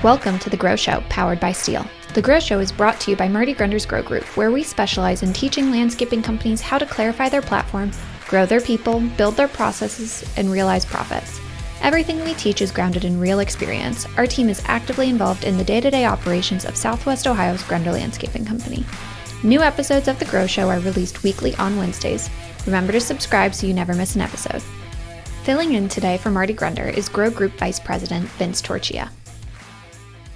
Welcome to The Grow Show, powered by Steel. The Grow Show is brought to you by Marty Grunder's Grow Group, where we specialize in teaching landscaping companies how to clarify their platform, grow their people, build their processes, and realize profits. Everything we teach is grounded in real experience. Our team is actively involved in the day-to-day operations of Southwest Ohio's Grunder Landscaping Company. New episodes of The Grow Show are released weekly on Wednesdays. Remember to subscribe so you never miss an episode. Filling in today for Marty Grunder is Grow Group Vice President Vince Torchia.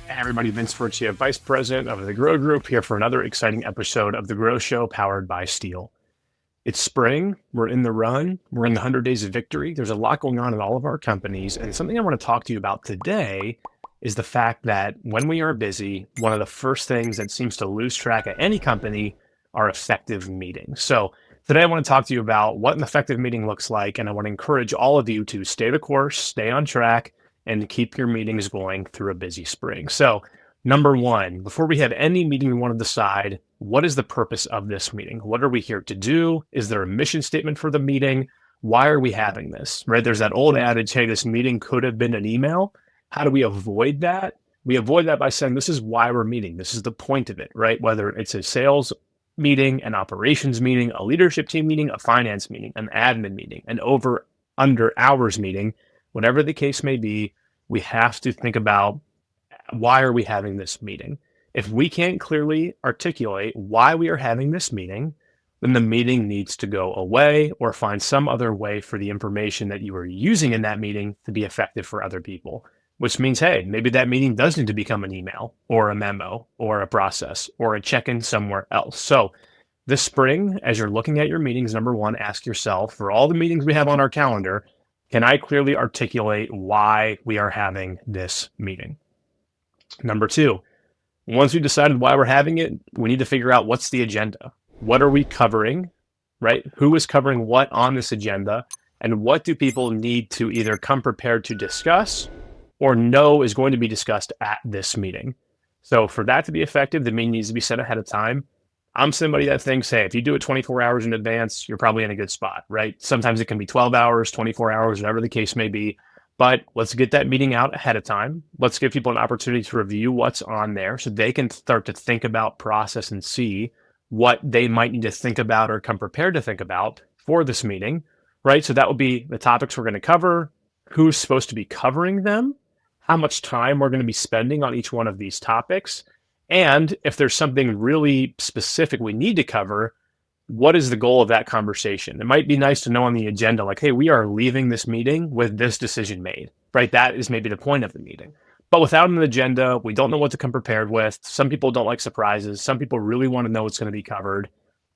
Hey everybody, Vince Torchia, Vice President of the Grow Group, here for another exciting episode of The Grow Show, powered by Steel. It's spring, we're in the run, we're in the 100 Days of Victory. There's a lot going on in all of our companies, and something I want to talk to you about today is the fact that when we are busy, one of the first things that seems to lose track at any company are effective meetings. So today I want to talk to you about what an effective meeting looks like, and I want to encourage all of you to stay the course, stay on track, and keep your meetings going through a busy spring. So number one, before we have any meeting, we want to decide, what is the purpose of this meeting? What are we here to do? Is there a mission statement for the meeting? Why are we having this, right? There's that old adage, hey, this meeting could have been an email. How do we avoid that? We avoid that by saying, this is why we're meeting. This is the point of it, right? Whether it's a sales meeting, an operations meeting, a leadership team meeting, a finance meeting, an admin meeting, an under hours meeting, whatever the case may be, we have to think about, why are we having this meeting? If we can't clearly articulate why we are having this meeting, then the meeting needs to go away or find some other way for the information that you are using in that meeting to be effective for other people. Which means, hey, maybe that meeting does need to become an email or a memo or a process or a check-in somewhere else. So this spring, as you're looking at your meetings, number one, ask yourself, for all the meetings we have on our calendar, can I clearly articulate why we are having this meeting? Number two, once we decided why we're having it, we need to figure out, what's the agenda? What are we covering, right? Who is covering what on this agenda? And what do people need to either come prepared to discuss or know is going to be discussed at this meeting? So for that to be effective, the meeting needs to be set ahead of time. I'm somebody that thinks, hey, if you do it 24 hours in advance, you're probably in a good spot, right? Sometimes it can be 12 hours, 24 hours, whatever the case may be. But let's get that meeting out ahead of time. Let's give people an opportunity to review what's on there so they can start to think about, process, and see what they might need to think about or come prepared to think about for this meeting, right? So that will be the topics we're going to cover, who's supposed to be covering them, how much time we're going to be spending on each one of these topics, and if there's something really specific we need to cover, what is the goal of that conversation? It might be nice to know on the agenda, like, hey, we are leaving this meeting with this decision made, right? That is maybe the point of the meeting. But without an agenda, we don't know what to come prepared with. Some people don't like surprises. Some people really want to know what's going to be covered.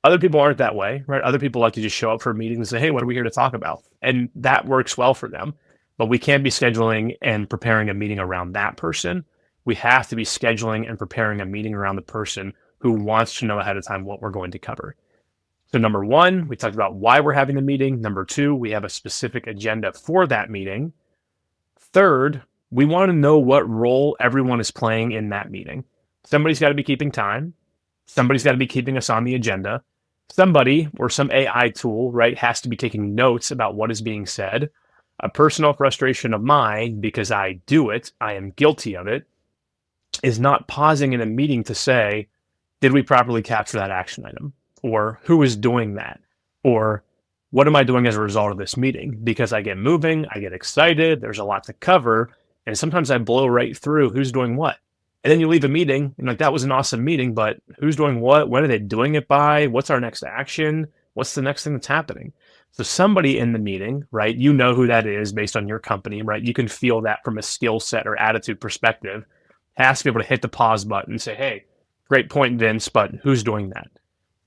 Other people aren't that way, right? Other people like to just show up for a meeting and say, hey, what are we here to talk about? And that works well for them. But we can't be scheduling and preparing a meeting around that person. We have to be scheduling and preparing a meeting around the person who wants to know ahead of time what we're going to cover. So number one, we talked about why we're having the meeting. Number two, we have a specific agenda for that meeting. Third, we want to know what role everyone is playing in that meeting. Somebody's got to be keeping time. Somebody's got to be keeping us on the agenda. Somebody or some AI tool, right, has to be taking notes about what is being said. A personal frustration of mine, because I do it, I am guilty of it, is not pausing in a meeting to say, did we properly capture that action item? Or who is doing that? Or what am I doing as a result of this meeting? Because I get moving, I get excited, there's a lot to cover, and sometimes I blow right through who's doing what. And then you leave a meeting, and like, that was an awesome meeting, but who's doing what? When are they doing it by? What's our next action? What's the next thing that's happening? So somebody in the meeting, right, you know who that is based on your company, right? You can feel that from a skill set or attitude perspective, has to be able to hit the pause button and say, hey, great point, Vince, but who's doing that?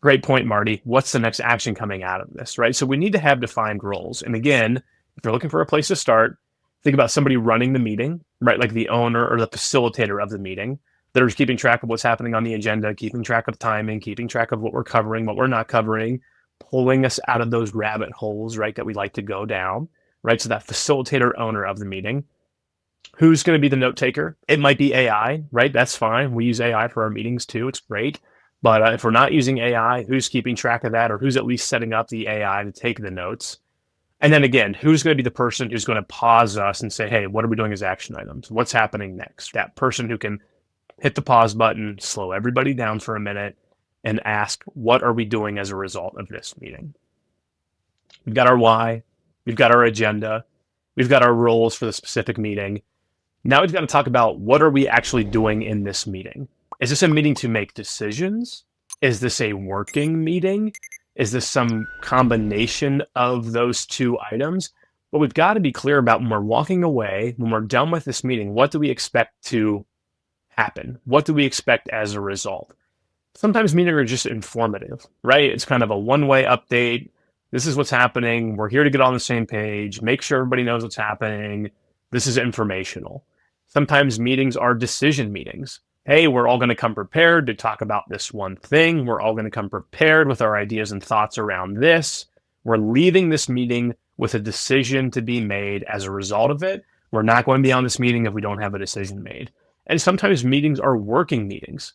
Great point, Marty. What's the next action coming out of this, right? So we need to have defined roles. And again, if you're looking for a place to start, think about somebody running the meeting, right? Like the owner or the facilitator of the meeting that are keeping track of what's happening on the agenda, keeping track of timing, keeping track of what we're covering, what we're not covering, pulling us out of those rabbit holes, right, that we like to go down, right? So that facilitator owner of the meeting. Who's going to be the note taker? It might be AI, right? That's fine. We use AI for our meetings too. It's great. But if we're not using AI, who's keeping track of that, or who's at least setting up the AI to take the notes? And then again, who's going to be the person who's going to pause us and say, hey, what are we doing as action items? What's happening next? That person who can hit the pause button, slow everybody down for a minute, and ask, what are we doing as a result of this meeting? We've got our why, we've got our agenda, we've got our roles for the specific meeting. Now we've got to talk about what are we actually doing in this meeting? Is this a meeting to make decisions? Is this a working meeting? Is this some combination of those two items? But we've got to be clear about when we're walking away, when we're done with this meeting, what do we expect to happen? What do we expect as a result? Sometimes meetings are just informative, right? It's kind of a one-way update. This is what's happening. We're here to get on the same page, make sure everybody knows what's happening. This is informational. Sometimes meetings are decision meetings. Hey, we're all going to come prepared to talk about this one thing. We're all going to come prepared with our ideas and thoughts around this. We're leaving this meeting with a decision to be made as a result of it. We're not going to be on this meeting if we don't have a decision made. And sometimes meetings are working meetings.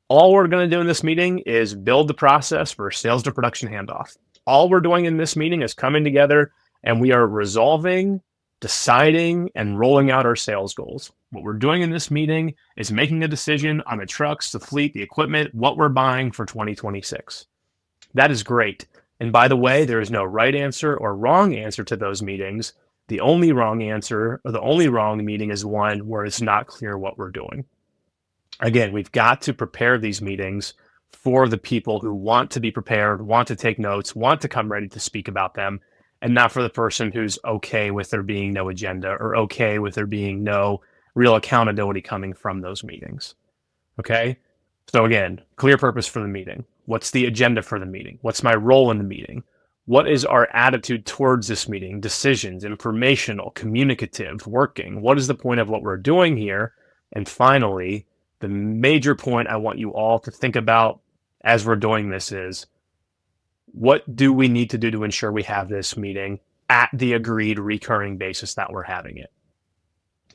All we're going to do in this meeting is build the process for sales to production handoff. All we're doing in this meeting is coming together and we are resolving, deciding, and rolling out our sales goals. What we're doing in this meeting is making a decision on the trucks, the fleet, the equipment, what we're buying for 2026. That is great. And by the way, there is no right answer or wrong answer to those meetings. The only wrong answer or the only wrong meeting is one where it's not clear what we're doing. Again, we've got to prepare these meetings for the people who want to be prepared, want to take notes, want to come ready to speak about them, and not for the person who's okay with there being no agenda or okay with there being no real accountability coming from those meetings. Okay? So again, clear purpose for the meeting. What's the agenda for the meeting? What's my role in the meeting? What is our attitude towards this meeting? Decisions, informational, communicative, working. What is the point of what we're doing here? And finally, the major point I want you all to think about as we're doing this is, what do we need to do to ensure we have this meeting at the agreed recurring basis that we're having it,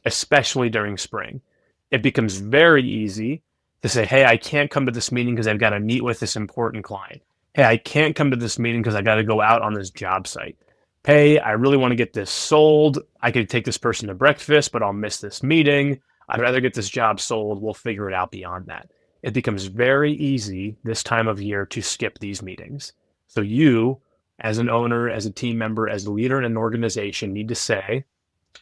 especially during spring? It becomes very easy to say, hey, I can't come to this meeting because I've got to meet with this important client. Hey, I can't come to this meeting because I got to go out on this job site. Hey, I really want to get this sold. I could take this person to breakfast, but I'll miss this meeting. I'd rather get this job sold. We'll figure it out beyond that. It becomes very easy this time of year to skip these meetings. So you, as an owner, as a team member, as a leader in an organization, need to say,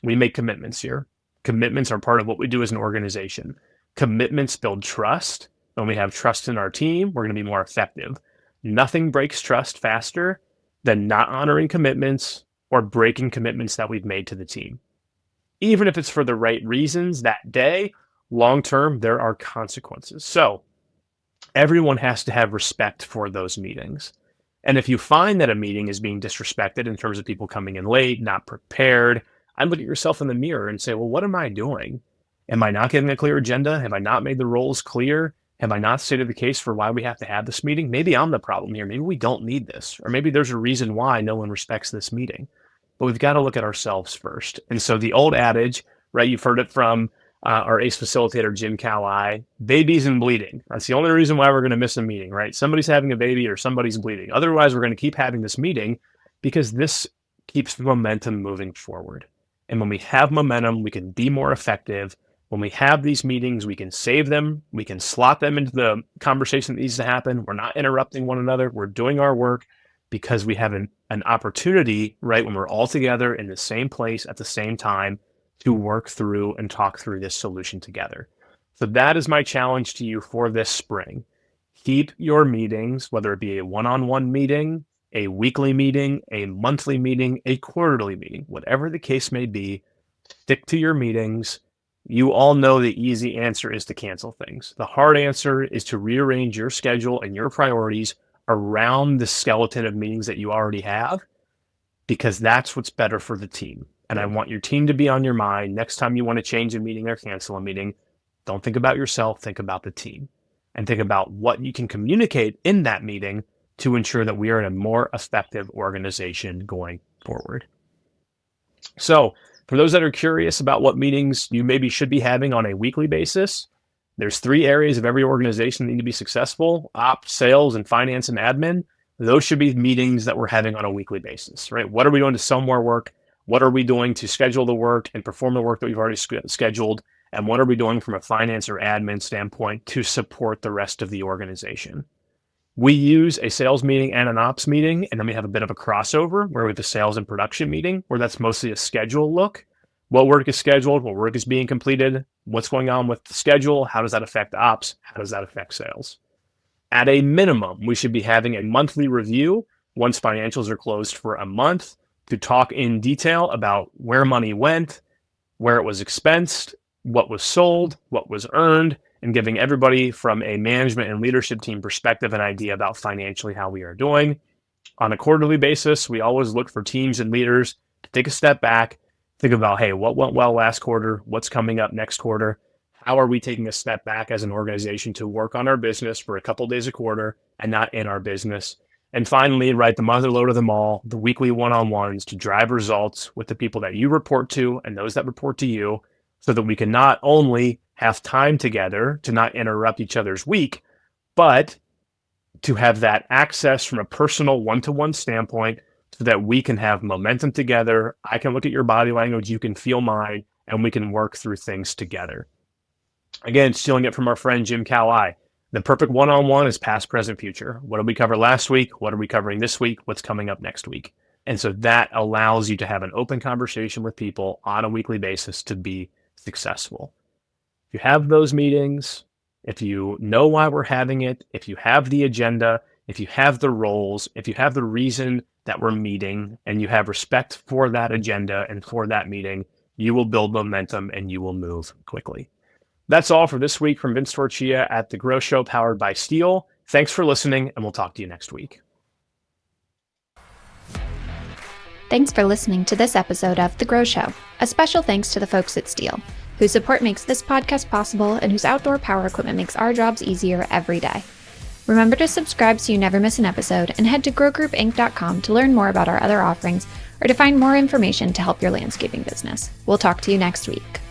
we make commitments here. Commitments are part of what we do as an organization. Commitments build trust. When we have trust in our team, we're going to be more effective. Nothing breaks trust faster than not honoring commitments or breaking commitments that we've made to the team. Even if it's for the right reasons that day, long-term, there are consequences. So everyone has to have respect for those meetings. And if you find that a meeting is being disrespected in terms of people coming in late, not prepared, I'd look at yourself in the mirror and say, well, what am I doing? Am I not giving a clear agenda? Have I not made the roles clear? Have I not stated the case for why we have to have this meeting? Maybe I'm the problem here. Maybe we don't need this. Or maybe there's a reason why no one respects this meeting. But we've got to look at ourselves first. And so the old adage, right, you've heard it from our ACE facilitator, Jim Cali, babies and bleeding. That's the only reason why we're going to miss a meeting, right? Somebody's having a baby or somebody's bleeding. Otherwise, we're going to keep having this meeting because this keeps the momentum moving forward. And when we have momentum, we can be more effective. When we have these meetings, we can save them. We can slot them into the conversation that needs to happen. We're not interrupting one another. We're doing our work because we have an opportunity, right, when we're all together in the same place at the same time to work through and talk through this solution together. So that is my challenge to you for this spring. Keep your meetings, whether it be a one-on-one meeting, a weekly meeting, a monthly meeting, a quarterly meeting, whatever the case may be, stick to your meetings. You all know the easy answer is to cancel things. The hard answer is to rearrange your schedule and your priorities around the skeleton of meetings that you already have, because that's what's better for the team. And I want your team to be on your mind. Next time you want to change a meeting or cancel a meeting, don't think about yourself, think about the team. And think about what you can communicate in that meeting to ensure that we are in a more effective organization going forward. So for those that are curious about what meetings you maybe should be having on a weekly basis, there's 3 areas of every organization that need to be successful: ops, sales, and finance and admin. those should be meetings that we're having on a weekly basis, right? What are we doing to sell more work? What are we doing to schedule the work and perform the work that we've already scheduled? And what are we doing from a finance or admin standpoint to support the rest of the organization? We use a sales meeting and an ops meeting, and then we have a bit of a crossover where we have a sales and production meeting, where that's mostly a schedule look. What work is scheduled? What work is being completed? What's going on with the schedule? How does that affect ops? How does that affect sales? At a minimum, we should be having a monthly review once financials are closed for a month to talk in detail about where money went, where it was expensed, what was sold, what was earned, and giving everybody from a management and leadership team perspective an idea about financially how we are doing. On a quarterly basis, we always look for teams and leaders to take a step back, think about, hey, what went well last quarter? What's coming up next quarter? How are we taking a step back as an organization to work on our business for a couple days a quarter and not in our business? And finally, right, the mother load of them all, the weekly one-on-ones to drive results with the people that you report to and those that report to you, so that we can not only have time together to not interrupt each other's week, but to have that access from a personal one-to-one standpoint so that we can have momentum together. I can look at your body language, you can feel mine, and we can work through things together. Again, stealing it from our friend Jim Coweye. The perfect one-on-one is past, present, future. What did we cover last week? What are we covering this week? What's coming up next week? And so that allows you to have an open conversation with people on a weekly basis to be successful. If you have those meetings, if you know why we're having it, if you have the agenda, if you have the roles, if you have the reason that we're meeting, and you have respect for that agenda and for that meeting, you will build momentum and you will move quickly. That's all for this week from Vince Torchia at The Grow Show, powered by Steel. Thanks for listening, and we'll talk to you next week. Thanks for listening to this episode of The Grow Show. A special thanks to the folks at Steel, whose support makes this podcast possible and whose outdoor power equipment makes our jobs easier every day. Remember to subscribe so you never miss an episode, and head to growgroupinc.com to learn more about our other offerings or to find more information to help your landscaping business. We'll talk to you next week.